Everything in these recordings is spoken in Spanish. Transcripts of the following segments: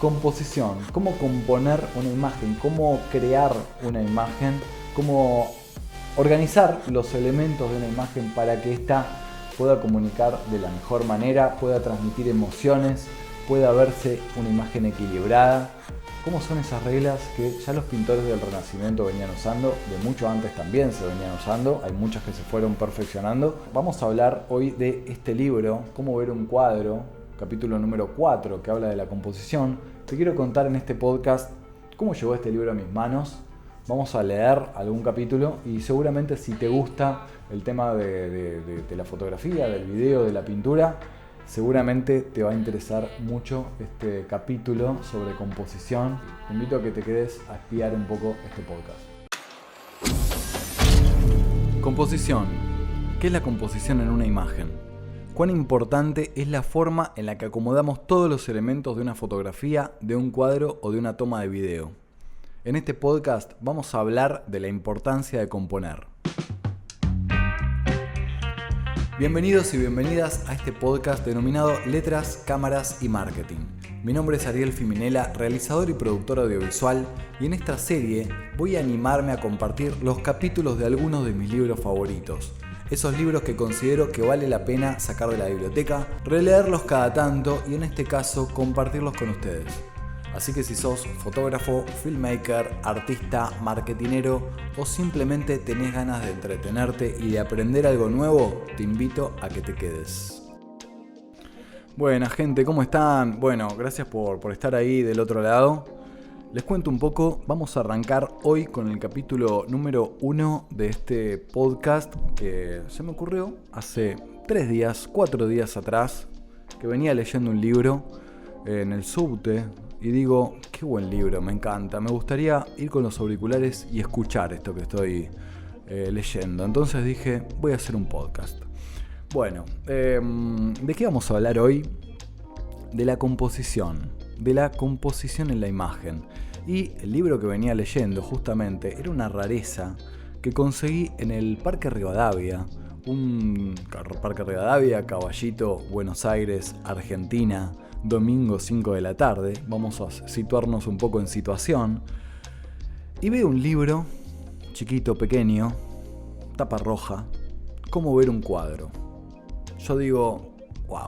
composición, cómo componer una imagen, cómo crear una imagen, cómo organizar los elementos de una imagen para que ésta pueda comunicar de la mejor manera, pueda transmitir emociones, pueda verse una imagen equilibrada. ¿Cómo son esas reglas que ya los pintores del Renacimiento venían usando? De mucho antes también se venían usando, hay muchas que se fueron perfeccionando. Vamos a hablar hoy de este libro, Cómo ver un cuadro, capítulo número 4, que habla de la composición. Te quiero contar en este podcast cómo llegó este libro a mis manos. Vamos a leer algún capítulo y seguramente si te gusta el tema de la fotografía, del video, de la pintura, seguramente te va a interesar mucho este capítulo sobre composición. Te invito a que te quedes a espiar un poco este podcast. Composición. ¿Qué es la composición en una imagen? ¿Cuán importante es la forma en la que acomodamos todos los elementos de una fotografía, de un cuadro o de una toma de video? En este podcast vamos a hablar de la importancia de componer. Bienvenidos y bienvenidas a este podcast denominado Letras, Cámaras y Marketing. Mi nombre es Ariel Fiminella, realizador y productor audiovisual, y en esta serie voy a animarme a compartir los capítulos de algunos de mis libros favoritos. Esos libros que considero que vale la pena sacar de la biblioteca, releerlos cada tanto y en este caso compartirlos con ustedes. Así que si sos fotógrafo, filmmaker, artista, marketinero o simplemente tenés ganas de entretenerte y de aprender algo nuevo, te invito a que te quedes. Buena gente, ¿cómo están? Bueno, gracias por estar ahí del otro lado. Les cuento un poco, vamos a arrancar hoy con el capítulo número 1 de este podcast que se me ocurrió hace 4 días atrás, que venía leyendo un libro en el subte. Y digo, qué buen libro, me encanta. Me gustaría ir con los auriculares y escuchar esto que estoy leyendo. Entonces dije, voy a hacer un podcast. Bueno, ¿de qué vamos a hablar hoy? De la composición en la imagen. Y el libro que venía leyendo justamente era una rareza que conseguí en el Parque Rivadavia. Un Parque Rivadavia, Caballito, Buenos Aires, Argentina. Domingo 5 de la tarde, vamos a situarnos un poco en situación. Y veo un libro, chiquito, pequeño, tapa roja, Cómo ver un cuadro. Yo digo, wow,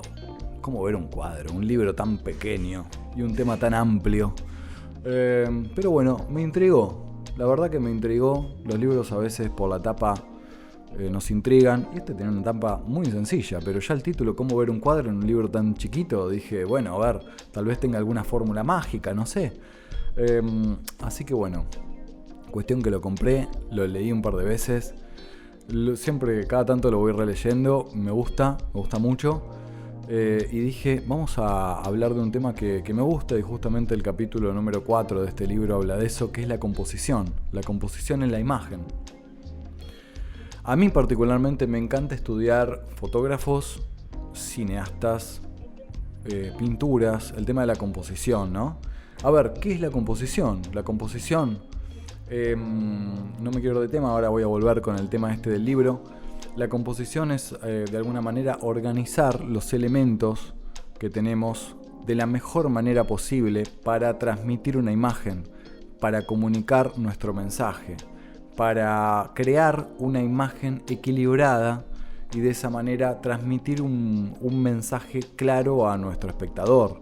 ¿cómo ver un cuadro? Un libro tan pequeño y un tema tan amplio. Pero bueno, me intrigó, la verdad que me intrigó. Los libros a veces por la tapa nos intrigan, y este tiene una tapa muy sencilla, pero ya el título, Cómo ver un cuadro en un libro tan chiquito, dije, bueno, a ver, tal vez tenga alguna fórmula mágica, no sé. Así que bueno, cuestión que lo compré, lo leí un par de veces, siempre, cada tanto lo voy releyendo, me gusta mucho, y dije, vamos a hablar de un tema que me gusta, y justamente el capítulo número 4 de este libro habla de eso, que es la composición en la imagen. A mí particularmente me encanta estudiar fotógrafos, cineastas, pinturas, el tema de la composición, ¿no? A ver, ¿qué es la composición? La composición, no me quiero ir de tema, ahora voy a volver con el tema este del libro. La composición es, de alguna manera, organizar los elementos que tenemos de la mejor manera posible para transmitir una imagen, para comunicar nuestro mensaje, para crear una imagen equilibrada y de esa manera transmitir un mensaje claro a nuestro espectador.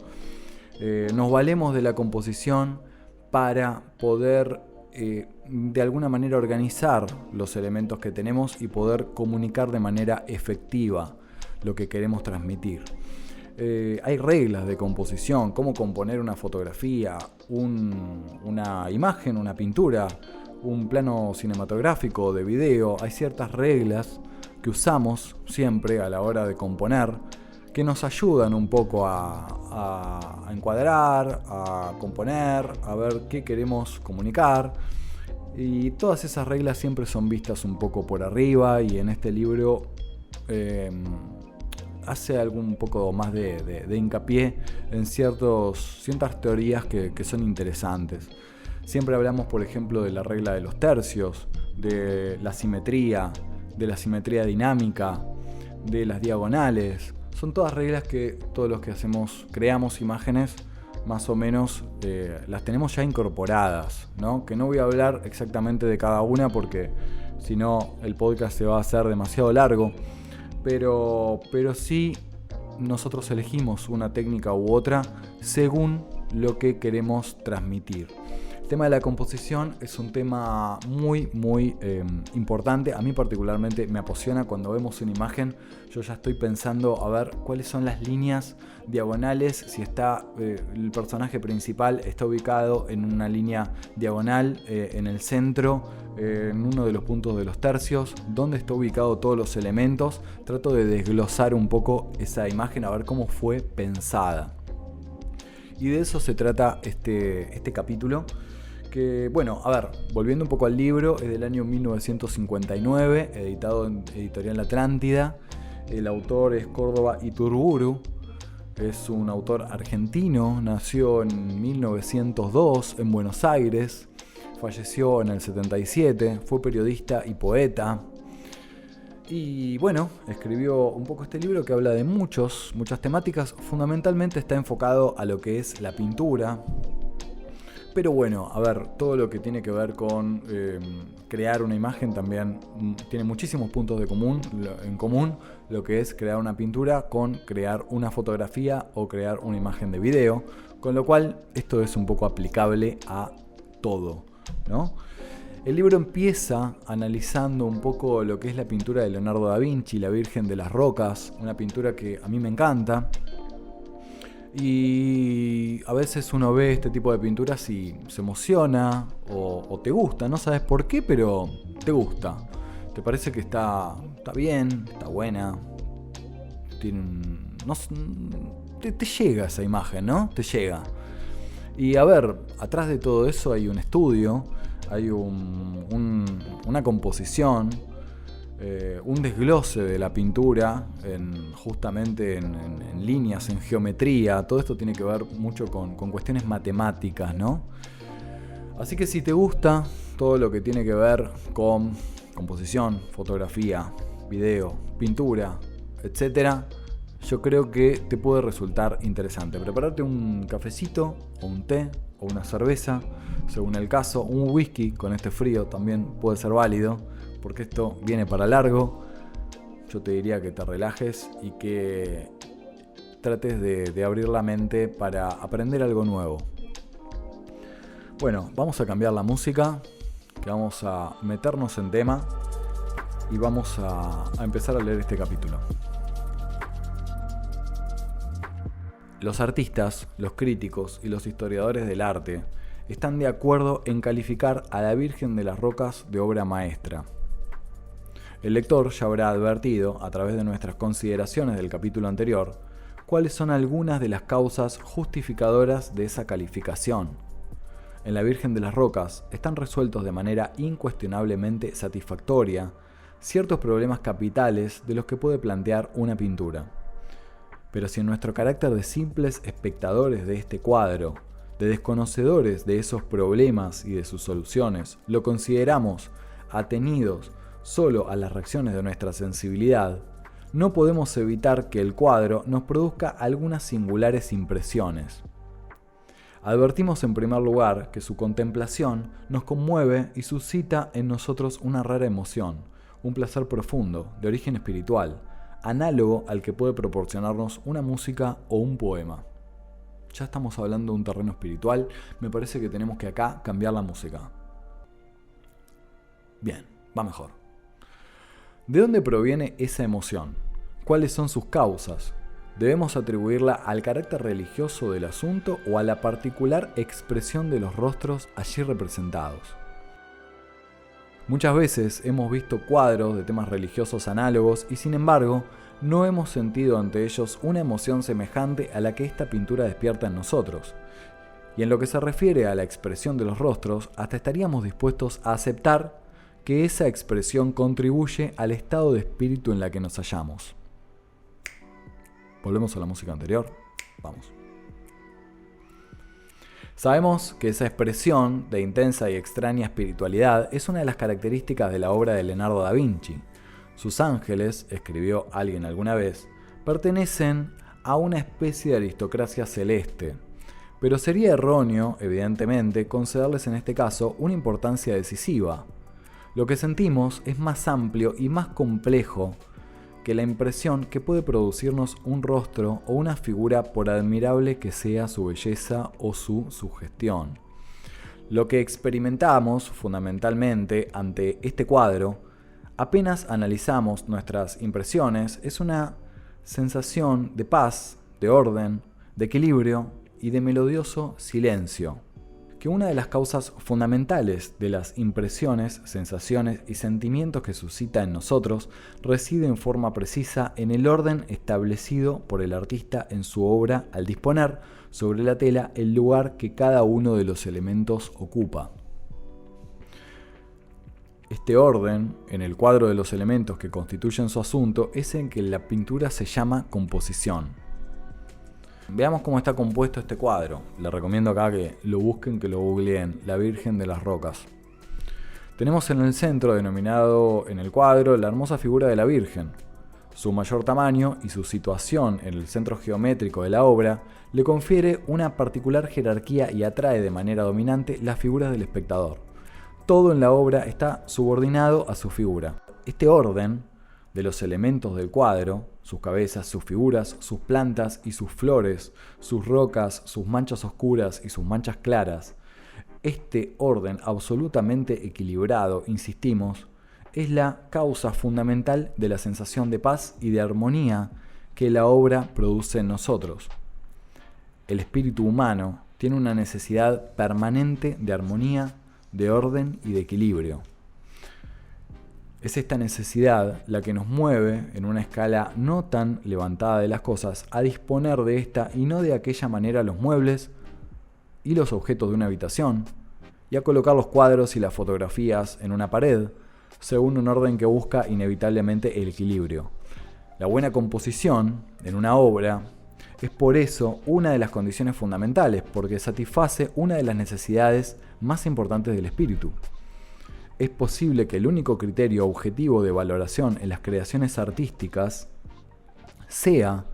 Nos valemos de la composición para poder de alguna manera organizar los elementos que tenemos y poder comunicar de manera efectiva lo que queremos transmitir. Hay reglas de composición, cómo componer una fotografía, una imagen, una pintura, un plano cinematográfico de video. Hay ciertas reglas que usamos siempre a la hora de componer que nos ayudan un poco a encuadrar, a componer, a ver qué queremos comunicar, y todas esas reglas siempre son vistas un poco por arriba, y en este libro hace un poco más de hincapié en ciertas teorías que son interesantes. Siempre hablamos, por ejemplo, de la regla de los tercios, de la simetría dinámica, de las diagonales. Son todas reglas que todos los que creamos imágenes más o menos las tenemos ya incorporadas, ¿no? Que no voy a hablar exactamente de cada una porque si no el podcast se va a hacer demasiado largo, pero sí nosotros elegimos una técnica u otra según lo que queremos transmitir. El tema de la composición es un tema muy importante. A mí particularmente me apasiona cuando vemos una imagen. Yo ya estoy pensando a ver cuáles son las líneas diagonales. Si está el personaje principal está ubicado en una línea diagonal en el centro, en uno de los puntos de los tercios, dónde está ubicado todos los elementos. Trato de desglosar un poco esa imagen a ver cómo fue pensada. Y de eso se trata este capítulo. Que, bueno, a ver, volviendo un poco al libro, es del año 1959, editado en Editorial Atlántida. El autor es Córdoba Iturburu, es un autor argentino, nació en 1902 en Buenos Aires, falleció en el 77, fue periodista y poeta. Y bueno, escribió un poco este libro que habla de muchas temáticas, fundamentalmente está enfocado a lo que es la pintura. Pero bueno, a ver, todo lo que tiene que ver con crear una imagen también tiene muchísimos puntos en común, lo que es crear una pintura con crear una fotografía o crear una imagen de video, con lo cual esto es un poco aplicable a todo, ¿no? El libro empieza analizando un poco lo que es la pintura de Leonardo da Vinci, La Virgen de las Rocas, una pintura que a mí me encanta. Y a veces uno ve este tipo de pinturas y se emociona o te gusta, no sabes por qué, pero te gusta. Te parece que está bien, está buena. Te llega esa imagen, ¿no? Te llega. Y a ver, atrás de todo eso hay un estudio, hay una composición, un desglose de la pintura justamente en líneas, en geometría. Todo esto tiene que ver mucho con cuestiones matemáticas, ¿no? Así que si te gusta todo lo que tiene que ver con composición, fotografía, video, pintura, etcétera, yo creo que te puede resultar interesante. Prepararte un cafecito o un té o una cerveza, según el caso. Un whisky con este frío también puede ser válido, porque esto viene para largo. Yo te diría que te relajes y que trates de abrir la mente para aprender algo nuevo. Bueno, vamos a cambiar la música, que vamos a meternos en tema y vamos a empezar a leer este capítulo. Los artistas, los críticos y los historiadores del arte están de acuerdo en calificar a la Virgen de las Rocas de obra maestra. El lector ya habrá advertido, a través de nuestras consideraciones del capítulo anterior, cuáles son algunas de las causas justificadoras de esa calificación. En la Virgen de las Rocas están resueltos de manera incuestionablemente satisfactoria ciertos problemas capitales de los que puede plantear una pintura. Pero si en nuestro carácter de simples espectadores de este cuadro, de desconocedores de esos problemas y de sus soluciones, lo consideramos atenidos solo a las reacciones de nuestra sensibilidad, no podemos evitar que el cuadro nos produzca algunas singulares impresiones. Advertimos en primer lugar que su contemplación nos conmueve y suscita en nosotros una rara emoción, un placer profundo, de origen espiritual, análogo al que puede proporcionarnos una música o un poema. Ya estamos hablando de un terreno espiritual, me parece que tenemos que acá cambiar la música. Bien, va mejor. ¿De dónde proviene esa emoción? ¿Cuáles son sus causas? ¿Debemos atribuirla al carácter religioso del asunto o a la particular expresión de los rostros allí representados? Muchas veces hemos visto cuadros de temas religiosos análogos y sin embargo no hemos sentido ante ellos una emoción semejante a la que esta pintura despierta en nosotros. Y en lo que se refiere a la expresión de los rostros, hasta estaríamos dispuestos a aceptar que esa expresión contribuye al estado de espíritu en la que nos hallamos. Volvemos a la música anterior. Vamos. Sabemos que esa expresión de intensa y extraña espiritualidad es una de las características de la obra de Leonardo da Vinci. Sus ángeles, escribió alguien alguna vez, pertenecen a una especie de aristocracia celeste, pero sería erróneo, evidentemente, concederles en este caso una importancia decisiva. Lo que sentimos es más amplio y más complejo que la impresión que puede producirnos un rostro o una figura por admirable que sea su belleza o su sugestión. Lo que experimentamos fundamentalmente ante este cuadro, apenas analizamos nuestras impresiones, es una sensación de paz, de orden, de equilibrio y de melodioso silencio. Que una de las causas fundamentales de las impresiones, sensaciones y sentimientos que suscita en nosotros reside en forma precisa en el orden establecido por el artista en su obra al disponer sobre la tela el lugar que cada uno de los elementos ocupa. Este orden, en el cuadro de los elementos que constituyen su asunto, es en que la pintura se llama composición. Veamos cómo está compuesto este cuadro. Les recomiendo acá que lo busquen, que lo googleen. La Virgen de las Rocas. Tenemos en el centro, denominado en el cuadro, la hermosa figura de la Virgen. Su mayor tamaño y su situación en el centro geométrico de la obra le confiere una particular jerarquía y atrae de manera dominante las figuras del espectador. Todo en la obra está subordinado a su figura. Este orden de los elementos del cuadro, sus cabezas, sus figuras, sus plantas y sus flores, sus rocas, sus manchas oscuras y sus manchas claras. Este orden absolutamente equilibrado, insistimos, es la causa fundamental de la sensación de paz y de armonía que la obra produce en nosotros. El espíritu humano tiene una necesidad permanente de armonía, de orden y de equilibrio. Es esta necesidad la que nos mueve, en una escala no tan levantada de las cosas, a disponer de esta y no de aquella manera los muebles y los objetos de una habitación, y a colocar los cuadros y las fotografías en una pared, según un orden que busca inevitablemente el equilibrio. La buena composición en una obra es por eso una de las condiciones fundamentales, porque satisface una de las necesidades más importantes del espíritu. Es posible que el único criterio objetivo de valoración en las creaciones artísticas sea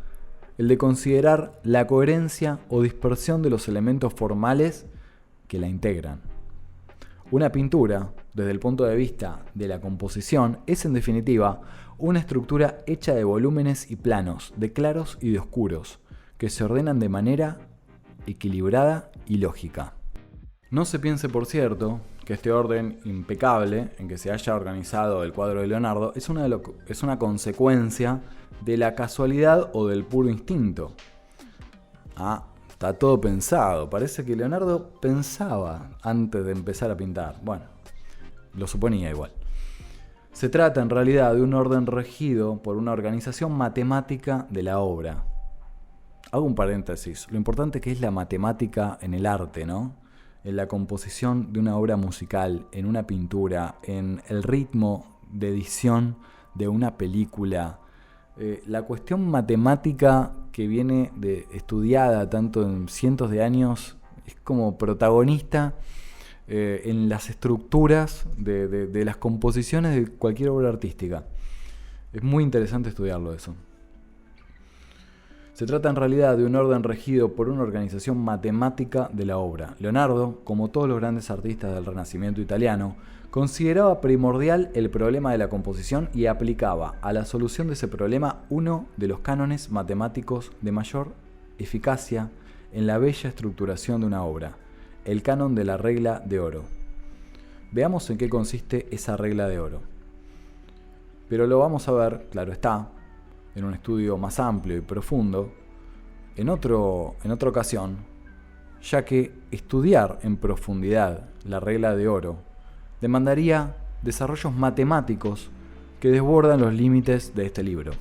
el de considerar la coherencia o dispersión de los elementos formales que la integran. Una pintura, desde el punto de vista de la composición, es en definitiva una estructura hecha de volúmenes y planos, de claros y de oscuros, que se ordenan de manera equilibrada y lógica. No se piense, por cierto, que este orden impecable en que se haya organizado el cuadro de Leonardo es una consecuencia de la casualidad o del puro instinto. Está todo pensado. Parece que Leonardo pensaba antes de empezar a pintar. Bueno, lo suponía igual. Se trata en realidad de un orden regido por una organización matemática de la obra. Hago un paréntesis. Lo importante que es la matemática en el arte, ¿no? En la composición de una obra musical, en una pintura, en el ritmo de edición de una película. La cuestión matemática que viene estudiada tanto en cientos de años es como protagonista en las estructuras de las composiciones de cualquier obra artística. Es muy interesante estudiarlo eso. Se trata en realidad de un orden regido por una organización matemática de la obra. Leonardo, como todos los grandes artistas del Renacimiento italiano, consideraba primordial el problema de la composición y aplicaba a la solución de ese problema uno de los cánones matemáticos de mayor eficacia en la bella estructuración de una obra, el canon de la regla de oro. Veamos en qué consiste esa regla de oro. Pero lo vamos a ver, claro está, en un estudio más amplio y profundo, en otra ocasión, ya que estudiar en profundidad la regla de oro demandaría desarrollos matemáticos que desbordan los límites de este libro.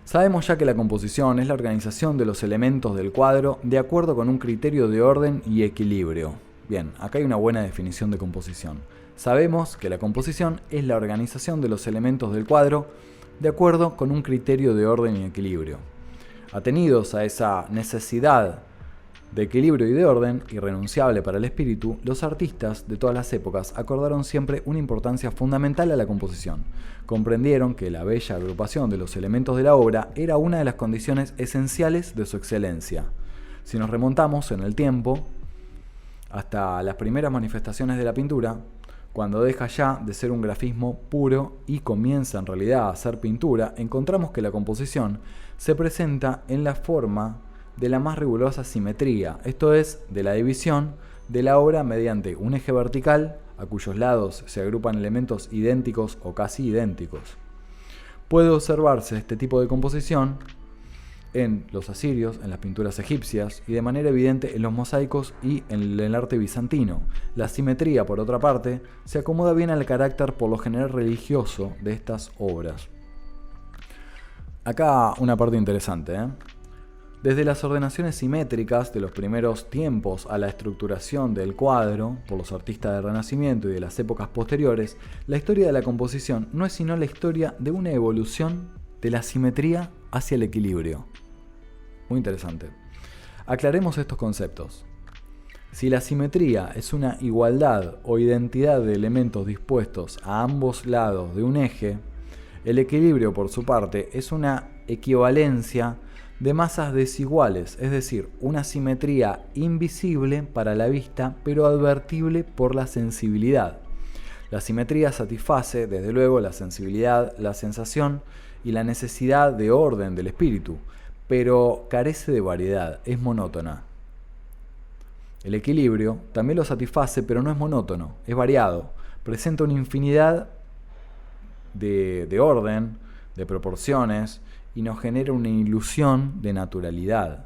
Sabemos ya que la composición es la organización de los elementos del cuadro de acuerdo con un criterio de orden y equilibrio. Bien, acá hay una buena definición de composición. Sabemos que la composición es la organización de los elementos del cuadro de acuerdo con un criterio de orden y equilibrio. Atenidos a esa necesidad de equilibrio y de orden, irrenunciable para el espíritu, los artistas de todas las épocas acordaron siempre una importancia fundamental a la composición. Comprendieron que la bella agrupación de los elementos de la obra era una de las condiciones esenciales de su excelencia. Si nos remontamos en el tiempo hasta las primeras manifestaciones de la pintura, cuando deja ya de ser un grafismo puro y comienza en realidad a ser pintura, encontramos que la composición se presenta en la forma de la más rigurosa simetría, esto es, de la división de la obra mediante un eje vertical a cuyos lados se agrupan elementos idénticos o casi idénticos. Puede observarse este tipo de composición en los asirios, en las pinturas egipcias y de manera evidente en los mosaicos y en el arte bizantino. La simetría, por otra parte, se acomoda bien al carácter por lo general religioso de estas obras. Acá una parte interesante, Desde las ordenaciones simétricas de los primeros tiempos a la estructuración del cuadro por los artistas del Renacimiento y de las épocas posteriores, la historia de la composición no es sino la historia de una evolución de la simetría hacia el equilibrio. Muy interesante. Aclaremos estos conceptos. Si la simetría es una igualdad o identidad de elementos dispuestos a ambos lados de un eje, el equilibrio, por su parte, es una equivalencia de masas desiguales, es decir, una simetría invisible para la vista, pero advertible por la sensibilidad. La simetría satisface, desde luego, la sensibilidad, la sensación y la necesidad de orden del espíritu, pero carece de variedad, es monótona. El equilibrio también lo satisface, pero no es monótono, es variado, presenta una infinidad de orden, de proporciones, y nos genera una ilusión de naturalidad.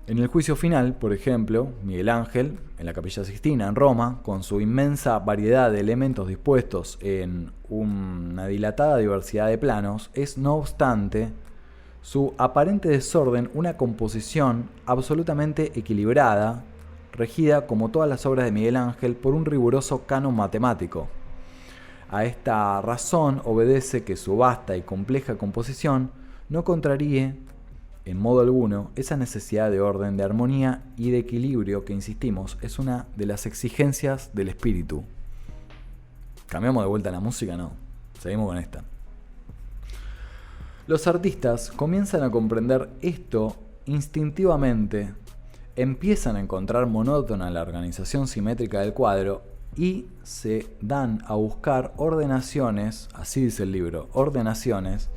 En el juicio final, por ejemplo, Miguel Ángel, en la Capilla Sixtina, en Roma, con su inmensa variedad de elementos dispuestos en una dilatada diversidad de planos, es, no obstante, su aparente desorden una composición absolutamente equilibrada, regida, como todas las obras de Miguel Ángel, por un riguroso canon matemático. A esta razón obedece que su vasta y compleja composición no contraríe en modo alguno esa necesidad de orden, de armonía y de equilibrio que, insistimos, es una de las exigencias del espíritu. ¿Cambiamos de vuelta a la música? No. Seguimos con esta. Los artistas comienzan a comprender esto instintivamente, empiezan a encontrar monótona la organización simétrica del cuadro y se dan a buscar ordenaciones, así dice el libro, ordenaciones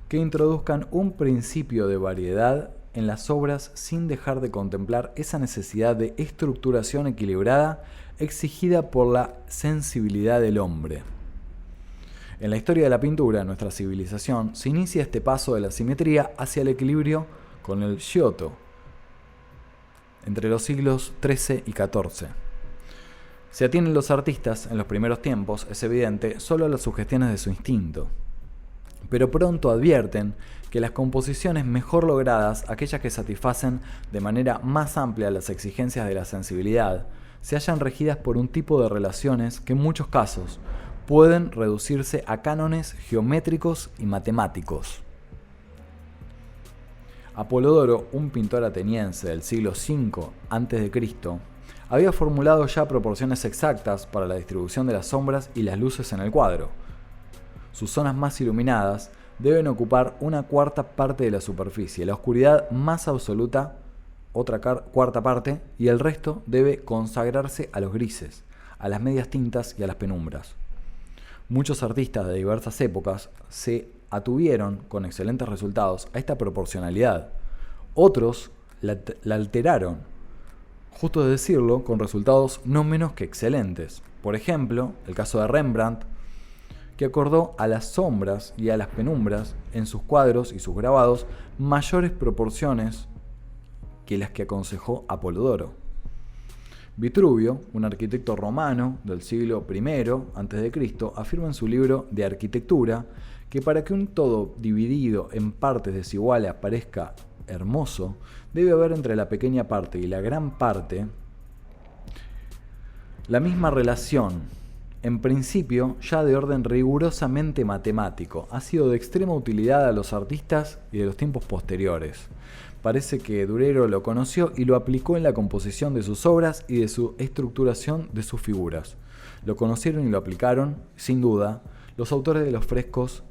que introduzcan un principio de variedad en las obras sin dejar de contemplar esa necesidad de estructuración equilibrada exigida por la sensibilidad del hombre. En la historia de la pintura, en nuestra civilización, se inicia este paso de la simetría hacia el equilibrio con el Giotto, entre los siglos XIII y XIV. Se atienen los artistas, en los primeros tiempos, es evidente, solo a las sugestiones de su instinto. Pero pronto advierten que las composiciones mejor logradas, aquellas que satisfacen de manera más amplia las exigencias de la sensibilidad, se hallan regidas por un tipo de relaciones que en muchos casos pueden reducirse a cánones geométricos y matemáticos. Apolodoro, un pintor ateniense del siglo V a.C., había formulado ya proporciones exactas para la distribución de las sombras y las luces en el cuadro. Sus zonas más iluminadas deben ocupar una cuarta parte de la superficie, la oscuridad más absoluta, otra cuarta parte, y el resto debe consagrarse a los grises, a las medias tintas y a las penumbras. Muchos artistas de diversas épocas se atuvieron, con excelentes resultados, a esta proporcionalidad. Otros la alteraron, justo de decirlo, con resultados no menos que excelentes. Por ejemplo, el caso de Rembrandt, que acordó a las sombras y a las penumbras en sus cuadros y sus grabados mayores proporciones que las que aconsejó Apolodoro. Vitruvio, un arquitecto romano del siglo I a.C., afirma en su libro De Arquitectura que para que un todo dividido en partes desiguales parezca hermoso, debe haber entre la pequeña parte y la gran parte la misma relación, en principio ya de orden rigurosamente matemático. Ha sido de extrema utilidad a los artistas y de los tiempos posteriores. Parece que Durero lo conoció y lo aplicó en la composición de sus obras y de su estructuración de sus figuras. Lo conocieron y lo aplicaron, sin duda, los autores de los frescos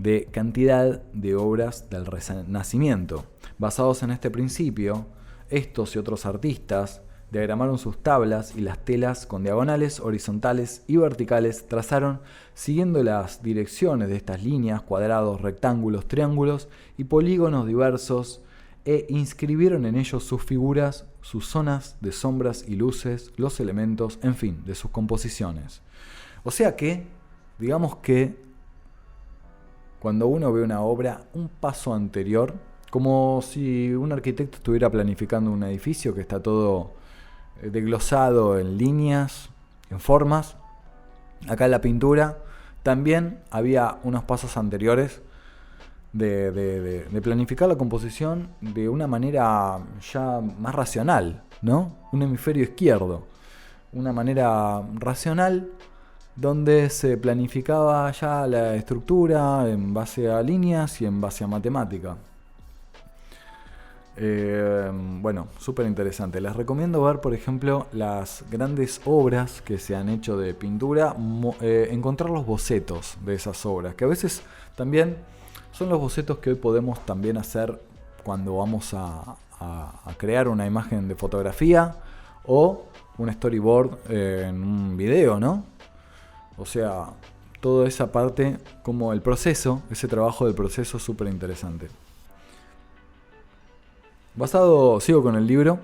de cantidad de obras del Renacimiento. Basados en este principio, estos y otros artistas diagramaron sus tablas y las telas con diagonales, horizontales y verticales, trazaron siguiendo las direcciones de estas líneas, cuadrados, rectángulos, triángulos y polígonos diversos, e inscribieron en ellos sus figuras, sus zonas de sombras y luces, los elementos, en fin, de sus composiciones. O sea que, digamos que cuando uno ve una obra, un paso anterior, como si un arquitecto estuviera planificando un edificio que está todo desglosado en líneas, en formas. Acá en la pintura también había unos pasos anteriores de planificar la composición de una manera ya más racional, ¿no? Un hemisferio izquierdo, una manera racional donde se planificaba ya la estructura en base a líneas y en base a matemática. Bueno, súper interesante. Les recomiendo ver, por ejemplo, las grandes obras que se han hecho de pintura, encontrar los bocetos de esas obras, que a veces también son los bocetos que hoy podemos también hacer cuando vamos a crear una imagen de fotografía o un storyboard en un video, ¿no? O sea, toda esa parte, como el proceso, ese trabajo del proceso es súper interesante. Sigo con el libro,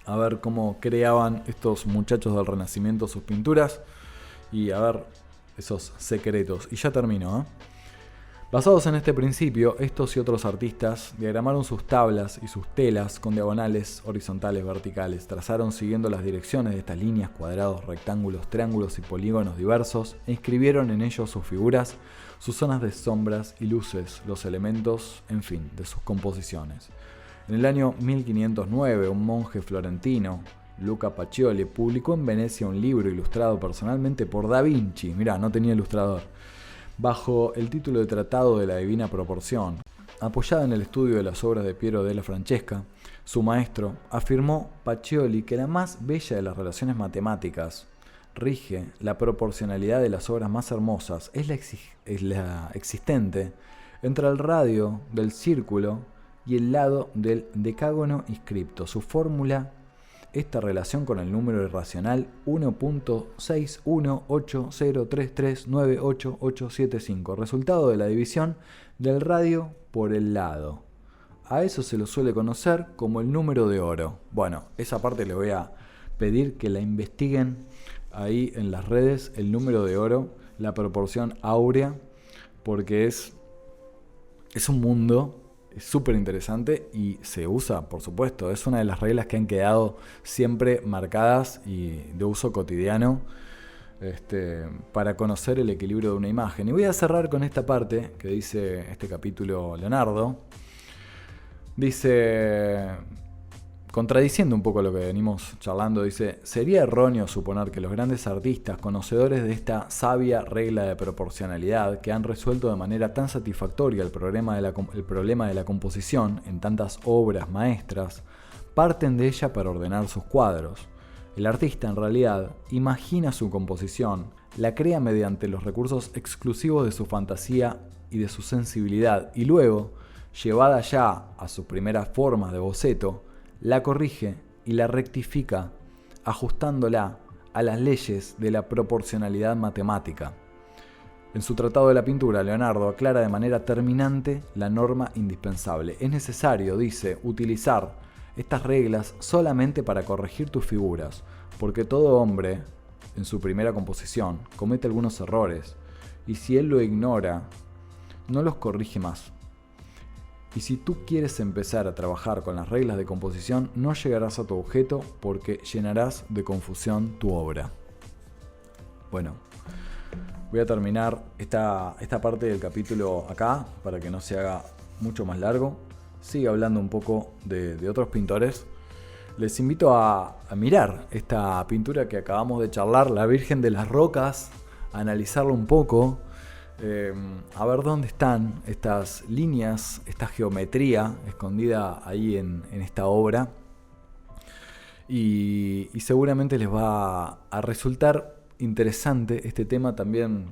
a ver cómo creaban estos muchachos del Renacimiento sus pinturas y a ver esos secretos. Y ya termino, ¿eh? Basados en este principio, estos y otros artistas diagramaron sus tablas y sus telas con diagonales, horizontales, verticales. Trazaron siguiendo las direcciones de estas líneas, cuadrados, rectángulos, triángulos y polígonos diversos, e inscribieron en ellos sus figuras, sus zonas de sombras y luces, los elementos, en fin, de sus composiciones. En el año 1509, un monje florentino, Luca Pacioli, publicó en Venecia un libro ilustrado personalmente por Da Vinci. Mirá, no tenía ilustrador. Bajo el título de Tratado de la Divina Proporción. Apoyada en el estudio de las obras de Piero della Francesca, su maestro, afirmó Pacioli que la más bella de las relaciones matemáticas rige la proporcionalidad de las obras más hermosas, es la existente entre el radio del círculo y el lado del decágono inscripto. Su fórmula, esta relación con el número irracional 1.61803398875, resultado de la división del radio por el lado. A eso se lo suele conocer como el número de oro. Bueno, esa parte le voy a pedir que la investiguen ahí en las redes, el número de oro, la proporción áurea, porque es un mundo. Es súper interesante y se usa, por supuesto. Es una de las reglas que han quedado siempre marcadas y de uso cotidiano para conocer el equilibrio de una imagen. Y voy a cerrar con esta parte que dice este capítulo Leonardo. Dice, contradiciendo un poco lo que venimos charlando, dice: sería erróneo suponer que los grandes artistas, conocedores de esta sabia regla de proporcionalidad que han resuelto de manera tan satisfactoria el problema de la composición en tantas obras maestras, parten de ella para ordenar sus cuadros. El artista, en realidad, imagina su composición, la crea mediante los recursos exclusivos de su fantasía y de su sensibilidad, y luego, llevada ya a sus primeras formas de boceto, la corrige y la rectifica, ajustándola a las leyes de la proporcionalidad matemática. En su Tratado de la Pintura, Leonardo aclara de manera terminante la norma indispensable. Es necesario, dice, utilizar estas reglas solamente para corregir tus figuras, porque todo hombre, en su primera composición, comete algunos errores, y si él lo ignora, no los corrige más. Y si tú quieres empezar a trabajar con las reglas de composición, no llegarás a tu objeto porque llenarás de confusión tu obra. Bueno, voy a terminar esta parte del capítulo acá para que no se haga mucho más largo. Sigue hablando un poco de otros pintores. Les invito a mirar esta pintura que acabamos de charlar, La Virgen de las Rocas, a analizarla un poco. A ver dónde están estas líneas, esta geometría escondida ahí en esta obra, y seguramente les va a resultar interesante este tema también.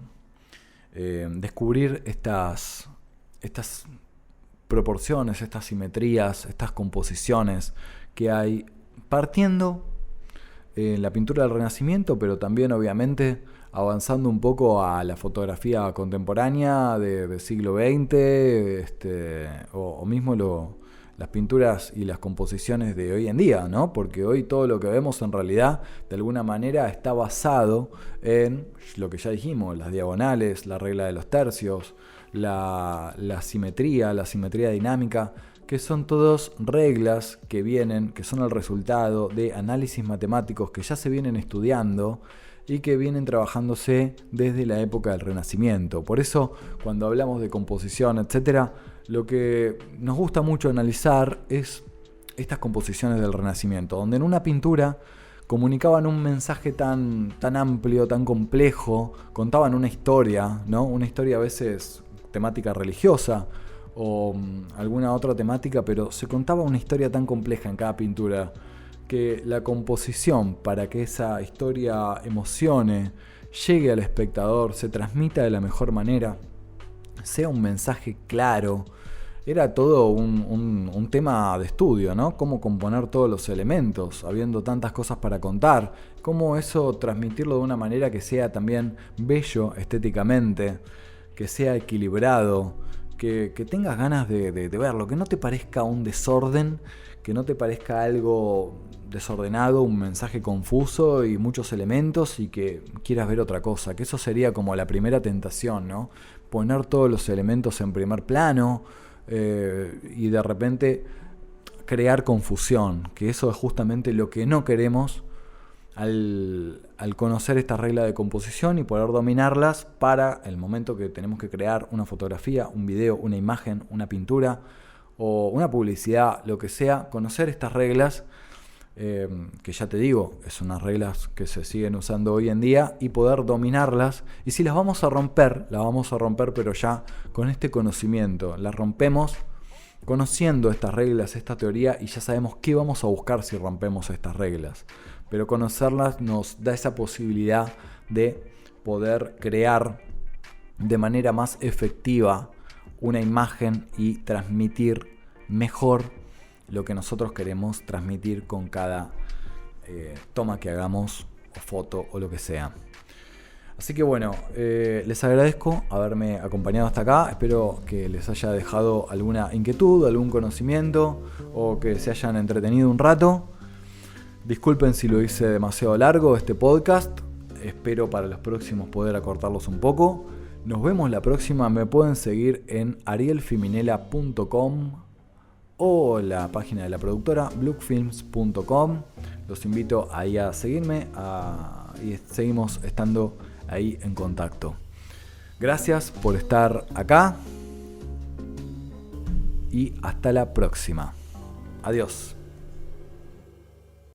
descubrir estas proporciones, estas simetrías, estas composiciones que hay partiendo en la pintura del Renacimiento, pero también obviamente avanzando un poco a la fotografía contemporánea del siglo XX, o mismo las pinturas y las composiciones de hoy en día, ¿no? Porque hoy todo lo que vemos en realidad de alguna manera está basado en lo que ya dijimos, las diagonales, la regla de los tercios, la simetría dinámica, que son todas reglas que son el resultado de análisis matemáticos que ya se vienen estudiando y que vienen trabajándose desde la época del Renacimiento. Por eso, cuando hablamos de composición, etcétera, lo que nos gusta mucho analizar es estas composiciones del Renacimiento, donde en una pintura comunicaban un mensaje tan amplio, tan complejo, contaban una historia, ¿no? Una historia a veces temática religiosa o alguna otra temática, pero se contaba una historia tan compleja en cada pintura que la composición, para que esa historia emocione, llegue al espectador, se transmita de la mejor manera, sea un mensaje claro, era todo un tema de estudio, ¿no? Cómo componer todos los elementos, habiendo tantas cosas para contar, cómo eso transmitirlo de una manera que sea también bello estéticamente, que sea equilibrado, que tengas ganas de verlo, que no te parezca un desorden, que no te parezca algo desordenado, un mensaje confuso y muchos elementos y que quieras ver otra cosa, que eso sería como la primera tentación, ¿no? Poner todos los elementos en primer plano y de repente crear confusión, que eso es justamente lo que no queremos al conocer esta regla de composición y poder dominarlas para el momento que tenemos que crear una fotografía, un video, una imagen, una pintura o una publicidad, lo que sea, conocer estas reglas, que ya te digo, son unas reglas que se siguen usando hoy en día, y poder dominarlas. Y si las vamos a romper, pero ya con este conocimiento. Las rompemos conociendo estas reglas, esta teoría, y ya sabemos qué vamos a buscar si rompemos estas reglas. Pero conocerlas nos da esa posibilidad de poder crear de manera más efectiva una imagen y transmitir mejor lo que nosotros queremos transmitir con cada toma que hagamos, o foto, o lo que sea. Así que bueno, les agradezco haberme acompañado hasta acá. Espero que les haya dejado alguna inquietud, algún conocimiento, o que se hayan entretenido un rato. Disculpen si lo hice demasiado largo este podcast. Espero para los próximos poder acortarlos un poco. Nos vemos la próxima. Me pueden seguir en arielfiminela.com o la página de la productora bluefilms.com. Los invito ahí a seguirme y seguimos estando ahí en contacto. Gracias por estar acá y hasta la próxima. Adiós.